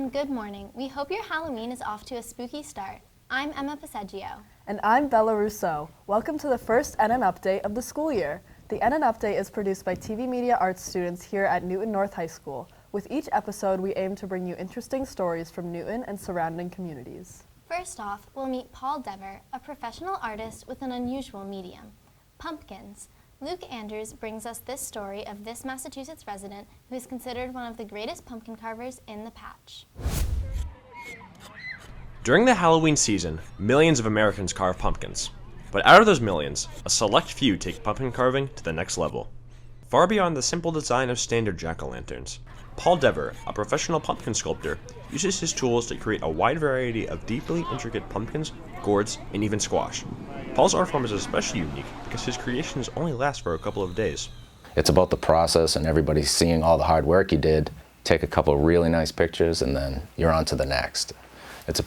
and good morning. We hope your Halloween is off to a spooky start. I'm Emma Paseggio. And I'm Bella Rousseau. Welcome to the first NN Update of the school year. The NN Update is produced by TV Media Arts students here at Newton North High School. With each episode, we aim to bring you interesting stories from Newton and surrounding communities. First off, we'll meet Paul Dever, a professional artist with an unusual medium, pumpkins. Luke Andrews brings us this story of this Massachusetts resident who is considered one of the greatest pumpkin carvers in the patch. During the Halloween season, millions of Americans carve pumpkins. But out of those millions, a select few take pumpkin carving to the next level. Far beyond the simple design of standard jack-o'-lanterns, Paul Dever, a professional pumpkin sculptor, uses his tools to create a wide variety of deeply intricate pumpkins, gourds, and even squash. Paul's art form is especially unique because his creations only last for a couple of days. It's about the process and everybody seeing all the hard work you did, take a couple of really nice pictures, and then you're on to the next. It's a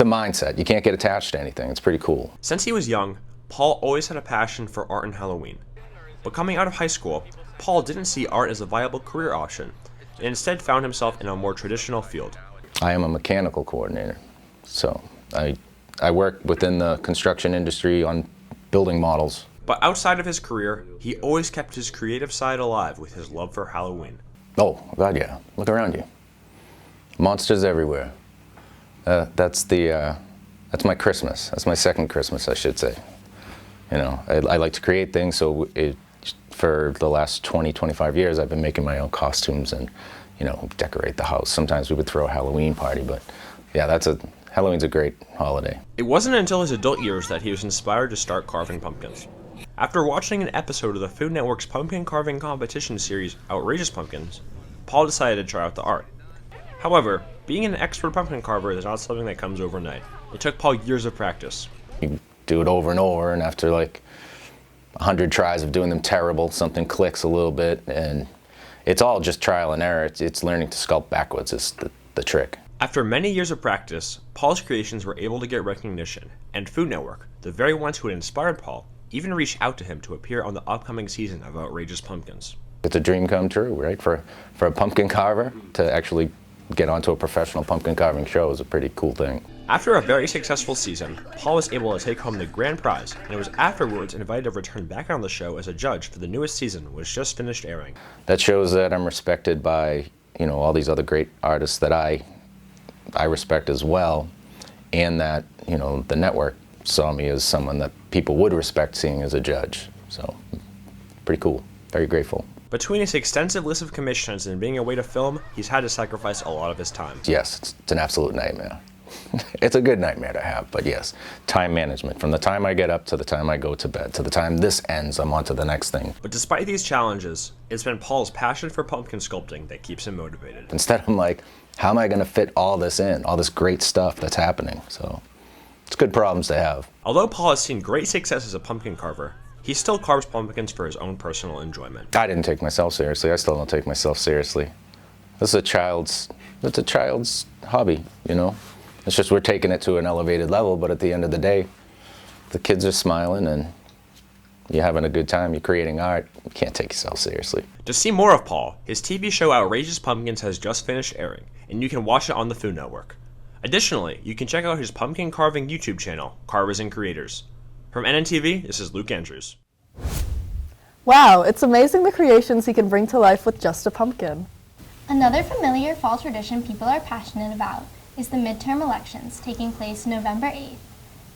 mindset. You can't get attached to anything. It's pretty cool. Since he was young, Paul always had a passion for art and Halloween. But coming out of high school, Paul didn't see art as a viable career option, and instead found himself in a more traditional field. I am a mechanical coordinator, so I work within the construction industry on building models. But outside of his career, he always kept his creative side alive with his love for Halloween. Oh, God, yeah. Look around you. Monsters everywhere. That's my Christmas. That's my second Christmas, I should say. You know, I like to create things, so for the last 20, 25 years, I've been making my own costumes and, you know, decorate the house. Sometimes we would throw a Halloween party, but yeah, Halloween's a great holiday. It wasn't until his adult years that he was inspired to start carving pumpkins. After watching an episode of the Food Network's pumpkin carving competition series, Outrageous Pumpkins, Paul decided to try out the art. However, being an expert pumpkin carver is not something that comes overnight. It took Paul years of practice. You do it over and over, and after like 100 tries of doing them terrible, something clicks a little bit, and it's all just trial and error. It's learning to sculpt backwards is the trick. After many years of practice, Paul's creations were able to get recognition, and Food Network, the very ones who had inspired Paul, even reached out to him to appear on the upcoming season of Outrageous Pumpkins. It's a dream come true, right? For a pumpkin carver to actually get onto a professional pumpkin carving show is a pretty cool thing. After a very successful season, Paul was able to take home the grand prize, and was afterwards invited to return back on the show as a judge for the newest season, which just finished airing. That shows that I'm respected by, you know, all these other great artists that I respect as well, and that, you know, the network saw me as someone that people would respect seeing as a judge. So, pretty cool. Very grateful. Between his extensive list of commissions and being away to film, he's had to sacrifice a lot of his time. Yes, it's an absolute nightmare. It's a good nightmare to have, but yes, time management. From the time I get up to the time I go to bed, to the time this ends, I'm on to the next thing. But despite these challenges, it's been Paul's passion for pumpkin sculpting that keeps him motivated. Instead, I'm like, how am I going to fit all this in, all this great stuff that's happening? So, it's good problems to have. Although Paul has seen great success as a pumpkin carver, he still carves pumpkins for his own personal enjoyment. I didn't take myself seriously. I still don't take myself seriously. It's a child's hobby, you know? It's just we're taking it to an elevated level, but at the end of the day, the kids are smiling and you're having a good time, you're creating art. You can't take yourself seriously. To see more of Paul, his TV show Outrageous Pumpkins has just finished airing, and you can watch it on the Food Network. Additionally, you can check out his pumpkin carving YouTube channel, Carvers and Creators. From NNTV, this is Luke Andrews. Wow, it's amazing the creations he can bring to life with just a pumpkin. Another familiar fall tradition people are passionate about is the midterm elections taking place November 8th.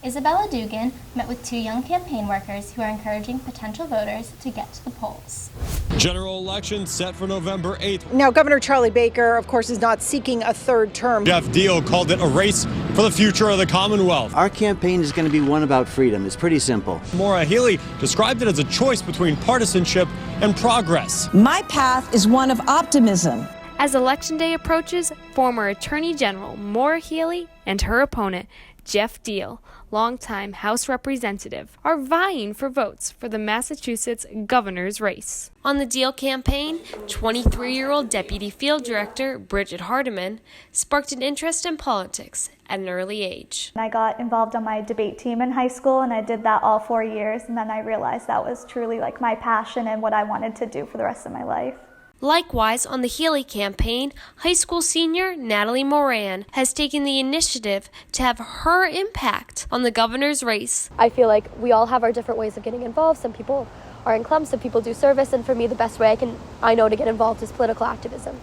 Isabella Dugan met with two young campaign workers who are encouraging potential voters to get to the polls. General election set for November 8th. Now, Governor Charlie Baker, of course, is not seeking a third term. Jeff Deal called it a race for the future of the Commonwealth. Our campaign is going to be one about freedom. It's pretty simple. Maura Healey described it as a choice between partisanship and progress. My path is one of optimism. As Election Day approaches, former Attorney General Maura Healey and her opponent, Jeff Deal, longtime House Representative, are vying for votes for the Massachusetts governor's race. On the Deal campaign, 23-year-old Deputy Field Director Bridget Hardiman sparked an interest in politics at an early age. I got involved on my debate team in high school, and I did that all 4 years, and then I realized that was truly like my passion and what I wanted to do for the rest of my life. Likewise, on the Healy campaign, high school senior Natalie Moran has taken the initiative to have her impact on the governor's race. I feel like we all have our different ways of getting involved. Some people are in clubs, some people do service, and for me the best way I know to get involved is political activism.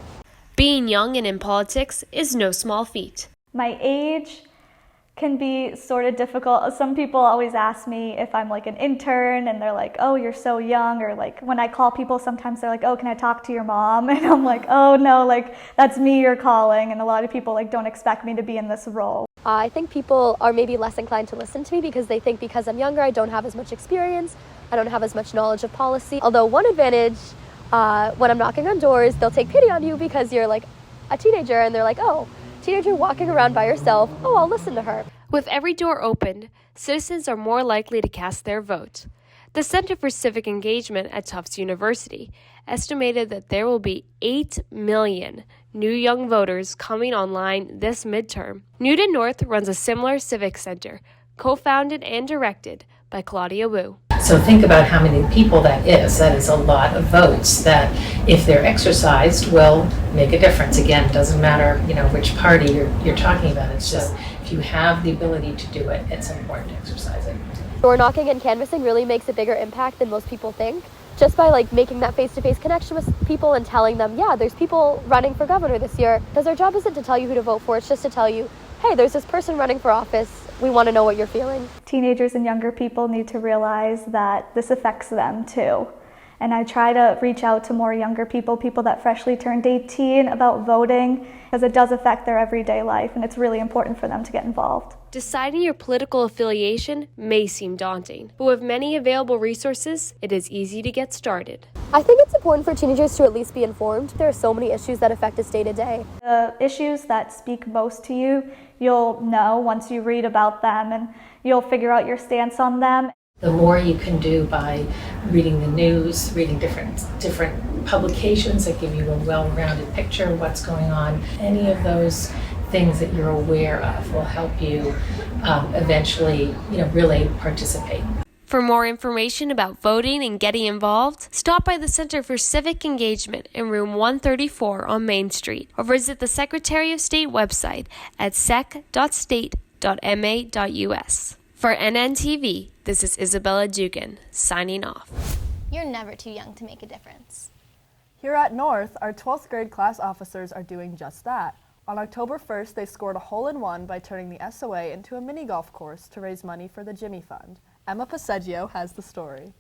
Being young and in politics is no small feat. My age can be sort of difficult. Some people always ask me if I'm like an intern, and they're like, oh, you're so young. Or like when I call people, sometimes they're like, oh, can I talk to your mom? And I'm like, oh no, like that's me you're calling. And a lot of people like don't expect me to be in this role. I think people are maybe less inclined to listen to me because they think because I'm younger, I don't have as much experience, I don't have as much knowledge of policy. Although one advantage, when I'm knocking on doors, they'll take pity on you because you're like a teenager, and they're like, oh, teenager walking around by herself, oh, I'll listen to her. With every door opened, citizens are more likely to cast their vote. The Center for Civic Engagement at Tufts University estimated that there will be 8 million new young voters coming online this midterm. Newton North runs a similar civic center, co-founded and directed by Claudia Wu. So think about how many people that is. That is a lot of votes that, if they're exercised, will make a difference. Again, it doesn't matter, which party you're talking about. It's just if you have the ability to do it, it's important to exercise it. Door knocking and canvassing really makes a bigger impact than most people think. Just by like making that face-to-face connection with people and telling them, yeah, there's people running for governor this year. Because their job isn't to tell you who to vote for, it's just to tell you, hey, there's this person running for office. We want to know what you're feeling. Teenagers and younger people need to realize that this affects them too. And I try to reach out to more younger people that freshly turned 18 about voting, because it does affect their everyday life and it's really important for them to get involved. Deciding your political affiliation may seem daunting, but with many available resources, it is easy to get started. I think it's important for teenagers to at least be informed. There are so many issues that affect us day to day. The issues that speak most to you, you'll know once you read about them, and you'll figure out your stance on them. The more you can do by reading the news, reading different publications that give you a well-rounded picture of what's going on, any of those things that you're aware of will help you eventually, really participate. For more information about voting and getting involved, stop by the Center for Civic Engagement in room 134 on Main Street, or visit the Secretary of State website at sec.state.ma.us. For NNTV, this is Isabella Dugan, signing off. You're never too young to make a difference. Here at North, our 12th grade class officers are doing just that. On October 1st, they scored a hole-in-one by turning the SOA into a mini golf course to raise money for the Jimmy Fund. Emma Paseggio has the story.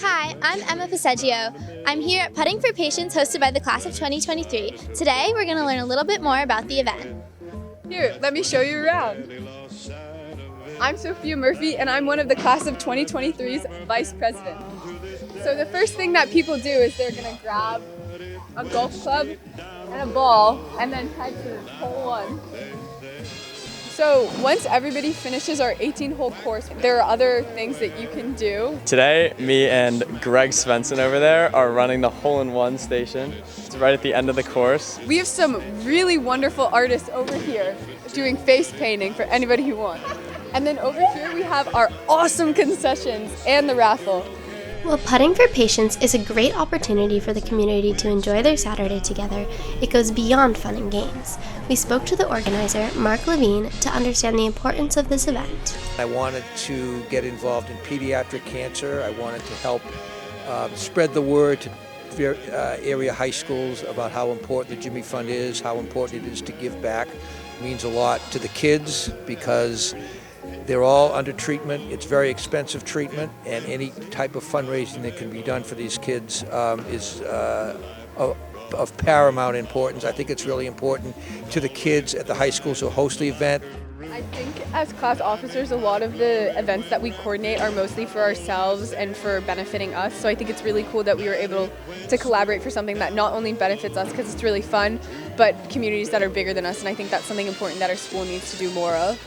Hi, I'm Emma Paseggio. I'm here at Putting for Patients hosted by the class of 2023. Today, we're going to learn a little bit more about the event. Here, let me show you around. I'm Sophia Murphy, and I'm one of the class of 2023's vice president. So the first thing that people do is they're going to grab a golf club and a ball and then head to hole one. So once everybody finishes our 18-hole course, there are other things that you can do. Today, me and Greg Svensson over there are running the hole-in-one station. It's right at the end of the course. We have some really wonderful artists over here doing face painting for anybody who wants. And then over here we have our awesome concessions and the raffle. Well, Putting for Patients is a great opportunity for the community to enjoy their Saturday together. It goes beyond fun and games. We spoke to the organizer, Mark Levine, to understand the importance of this event. I wanted to get involved in pediatric cancer. I wanted to help spread the word to area high schools about how important the Jimmy Fund is, how important it is to give back. It means a lot to the kids because they're all under treatment. It's very expensive treatment, and any type of fundraising that can be done for these kids is of paramount importance. I think it's really important to the kids at the high schools who host the event. I think as class officers, a lot of the events that we coordinate are mostly for ourselves and for benefiting us. So I think it's really cool that we were able to collaborate for something that not only benefits us because it's really fun, but communities that are bigger than us. And I think that's something important that our school needs to do more of.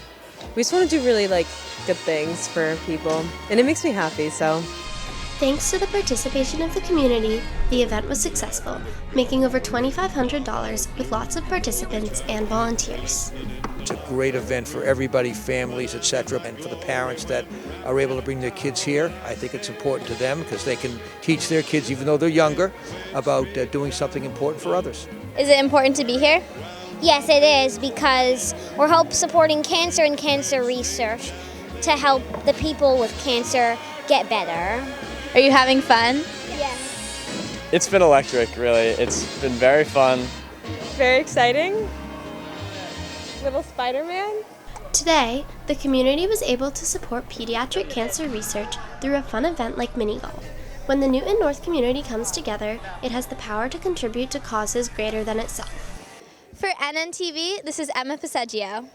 We just want to do really good things for people, and it makes me happy, so. Thanks to the participation of the community, the event was successful, making over $2,500 with lots of participants and volunteers. It's a great event for everybody, families, etc., and for the parents that are able to bring their kids here. I think it's important to them because they can teach their kids, even though they're younger, about doing something important for others. Is it important to be here? Yes, it is, because we're supporting cancer and cancer research to help the people with cancer get better. Are you having fun? Yes. It's been electric, really. It's been very fun. Very exciting. Little Spider-Man. Today, the community was able to support pediatric cancer research through a fun event like mini golf. When the Newton North community comes together, it has the power to contribute to causes greater than itself. For NNTV, this is Emma Paseggio.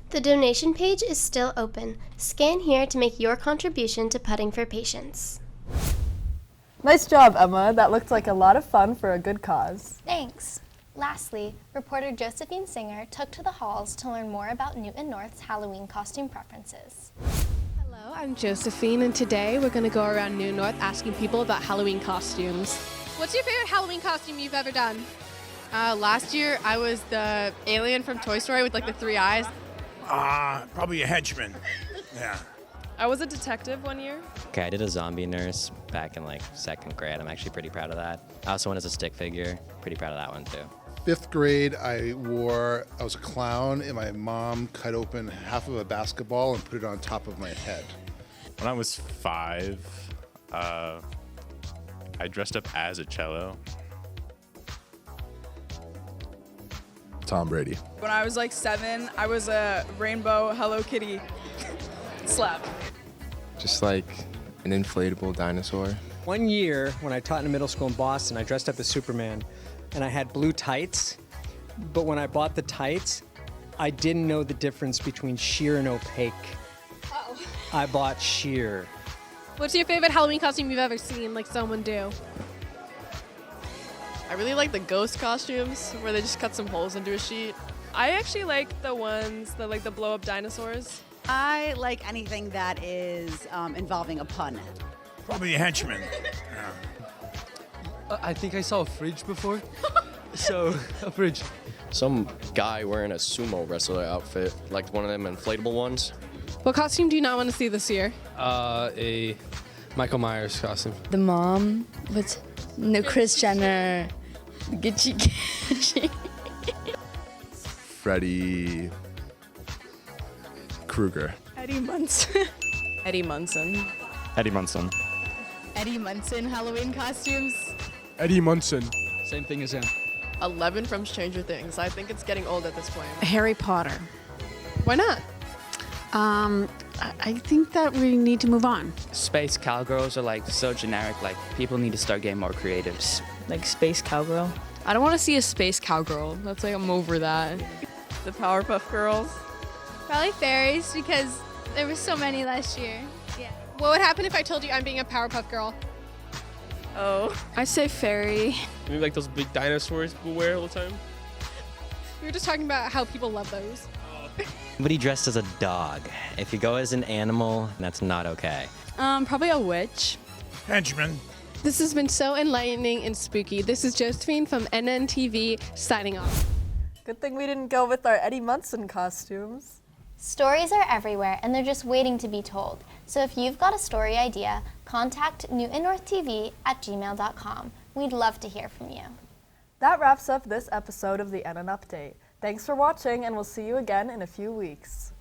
The donation page is still open. Scan here to make your contribution to Putting for Patients. Nice job, Emma. That looked like a lot of fun for a good cause. Thanks. Lastly, reporter Josephine Singer took to the halls to learn more about Newton North's Halloween costume preferences. Hello, I'm Josephine, and today we're going to go around Newton North asking people about Halloween costumes. What's your favorite Halloween costume you've ever done? Last year, I was the alien from Toy Story with like the 3 eyes. Probably a henchman. Yeah. I was a detective one year. Okay, I did a zombie nurse back in like 2nd grade. I'm actually pretty proud of that. I also went as a stick figure. Pretty proud of that one too. 5th grade, I was a clown, and my mom cut open half of a basketball and put it on top of my head. When I was 5, I dressed up as a cello. Tom Brady. When I was like 7, I was a rainbow Hello Kitty slap. Just like an inflatable dinosaur. One year, when I taught in a middle school in Boston, I dressed up as Superman, and I had blue tights, but when I bought the tights, I didn't know the difference between sheer and opaque. Uh-oh. I bought sheer. What's your favorite Halloween costume you've ever seen like someone do? I really like the ghost costumes where they just cut some holes into a sheet. I actually like the ones that like the blow up dinosaurs. I like anything that is involving a pun. Probably a henchman. I think I saw a fridge before. So, a fridge. Some guy wearing a sumo wrestler outfit, like one of them inflatable ones. What costume do you not want to see this year? A Michael Myers costume. The mom with Kris Jenner, Gucci. Freddy Krueger. Eddie Munson. Eddie Munson. Eddie Munson. Eddie Munson Halloween costumes. Eddie Munson. Same thing as him. 11 from Stranger Things. I think it's getting old at this point. Harry Potter. Why not? I think that we need to move on. Space cowgirls are like so generic, like people need to start getting more creative. Like Space Cowgirl. I don't want to see a space cowgirl. That's like, I'm over that. The Powerpuff Girls. Probably fairies because there were so many last year. Yeah. What would happen if I told you I'm being a Powerpuff Girl? Oh. I say fairy. Maybe like those big dinosaurs people wear all the time. We were just talking about how people love those. Somebody dressed as a dog. If you go as an animal, that's not okay. Probably a witch. Henchman. This has been so enlightening and spooky. This is Josephine from NNTV signing off. Good thing we didn't go with our Eddie Munson costumes. Stories are everywhere, and they're just waiting to be told. So if you've got a story idea, contact newtonnorthtv@gmail.com. We'd love to hear from you. That wraps up this episode of the NN Update. Thanks for watching, and we'll see you again in a few weeks.